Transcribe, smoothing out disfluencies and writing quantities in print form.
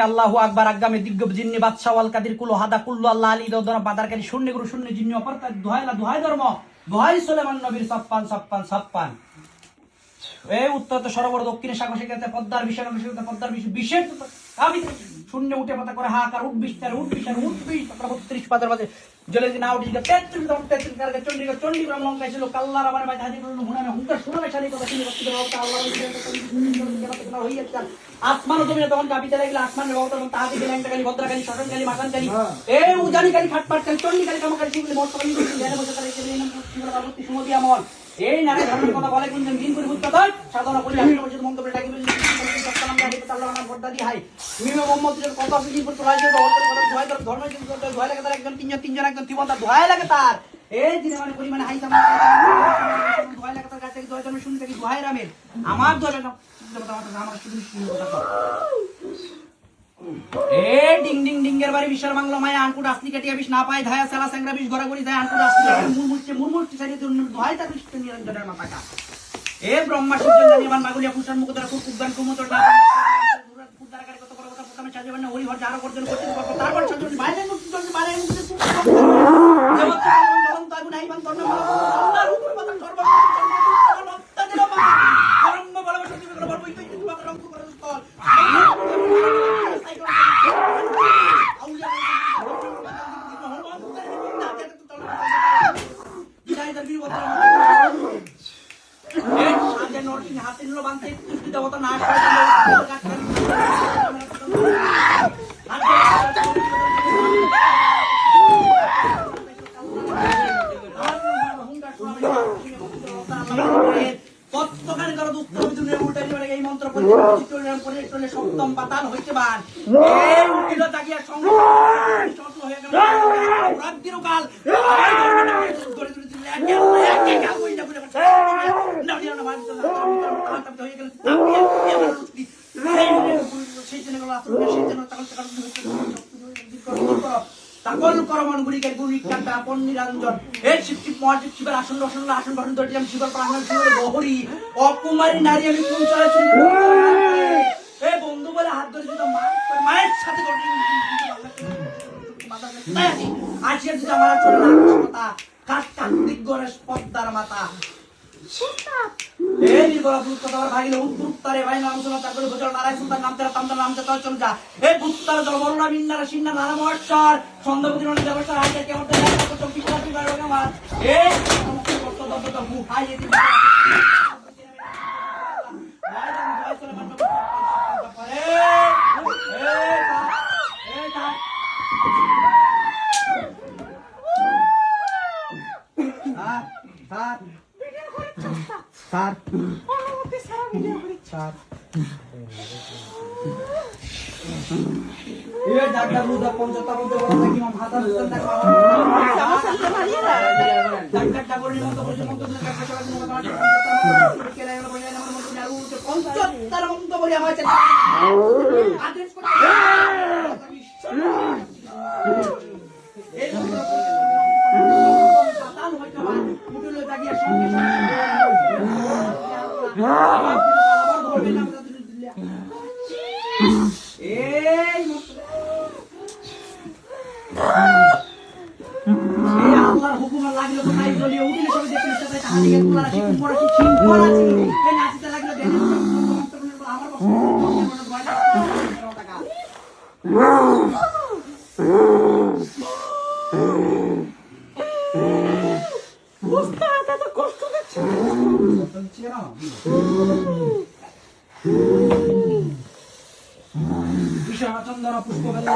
আল্লাহু আকবার আগামে দিগ্গ জিন্নি বাদশা ওয়াল কাদির কুল হাদা কুল্লু আল্লাহ আলী দরা বাদারকারী শূন্য গুরু শূন্য জিন্নি অপরতা দোহাই ধর্ম দোহাই সুলেমান নবীর ছাপ্পান ছাপ্পান ছাপ্পান। এই উত্তর তো সরোবর দক্ষিণে সাগর সেখানে পদ্মার বিষয় পদ্মার বিশেষ আমি শূন্য উঠে পাতা করে হাহাকার উঠবিশ 32 পাতার মাঝে জলে না উঠি 33 কারকে চন্ডীগ্রাম লঙ্কায় ছিল কাল্লার আমার ভাই হাজির হুনানে হুঙ্কার শুনানে শাড়ি কথা তিনি বক্তব্য আল্লাহ হইয়াছে আসমান জমিনে তখন গাবিতে লাগলে আসমানের বাবা তখন তাহাতে গেলেন কালী ভদ্রাকালী শরণকালী মাকানকালী এই উজানি কালী ফাটপাটকালী চন্ডীকালী কামাকালী শিবলি মস্তকালী জ্ঞানে বসে কালী পার্বতী সুমতি আমল এই নারে ধর্মের কথা বলে কোনজন দিন করে বুঝতে হয় সাধারণ বলি আমি মসজিদ মন্তব্য ডাকি বলি সালাম গাড়ি আল্লাহ নাম বর্দা দি হাই মিমে মোহাম্মদের কত আছে দিন পর তোলাই যে ধর্মের ধোয়া লাগে তার একজন তিনজন একজন তিবন্দা ধোয়া লাগে তার এই দিনে মানে পরিমাণে হাই সামনে ধোয়া লাগে তার কাছে ধোয়া জন্য শুনতে কি ধোয়া রামের আমার ধোয়া আমার শুধু এ ডিং ডিং ডিঙ্গের বাড়ি বিশাল বাংলা মায়া আনকুট আসলি কাটিয়া বিশ না পায় ধায়া সালা সংগ্রা বিশ গড়াগড়ি যায় আনকুট আসলি মুরমুরটি সারিয়ে ধোয়াই তার বিশ নিরঞ্জনের মাথাটা এ ব্রহ্মা সূর্য নির্মাণ মাগুলিয়া ফুসান মুকুদার খুব উদ্যান কুমতর না উদ্ধারকারী কত বড় কথা প্রথমে সাজবেন না হরিহর যারা করছেন করছেন তারপর সাজবেন বাইরে মুক্তি চলছে বাইরে মুক্তি জগৎ জ্বলন্ত আগুন আইবান তন্ন আল্লাহর উপর কথা সর্ব তাদের আরম্ভ বলবে সত্যি করে বলবো তুই তোমাকে রক্ত করে স্থল হাতে নিল বাঁধতে দেবতা না সপ্তম পাতাল হইতে পার তাকিয়া সঙ্গে হয়ে গেল কাল সকল করমন গুলিকে গুলিকান্তা আপন নিরঞ্জন এই শিবটি মহাদেব শিবের আসন রসন আসন বসন ধরে আমি শিবের প্রাণ শিবের গহরি অকুমারী নারী আমি কোন চলে চলি এই বন্ধু বলে হাত ধরে যদি মায়ের সাথে আসিয়া যদি আমার চলে না মাতা কার্তিক গণেশ পদ্মার মাতা এই নির্গলা পুরুষ কথা ভাগিলে উত্তরে ভাই নাম শোনা তারপরে গোচর নারায় সুলতান নাম তেরা তামতার নাম তেরা চল যা এই পুত্তার জলবরণা মিন্নারা সিন্না নানা মহর্ষর ছন্দপতি নন্দ দেবস্বর হাইকে কেমন দেখা করতে পিছাপি বারো আমার এই সমস্ত কষ্ট দত্ত মুহাই এদি স্যার স্যার ये डाक्टर मुझे पंचता बोलते बोला था कि हम हाथा रुकन तक डाक्टर डाक्टर ने तो बोले मत तो कैसे चला तुम बता के लाइन बोले ना मत जाऊ तो पंचतर हम तो बोले हमारे चल आदेश को ए सातान हो के बाद मुझे लो जागिया संगे আল্লাহর হুকুমে লাগলো তো নাই জ্বলিয়ে উঠলে সব দেখতে ইচ্ছা তাই হাতে গেল রাশি কুমড়া কি চিন করা আছে এই নাচিতে লাগলো দেন আমার টাকা বুঝতে তো কষ্ট দিচ্ছে না চন্দন পুষ্প বেলা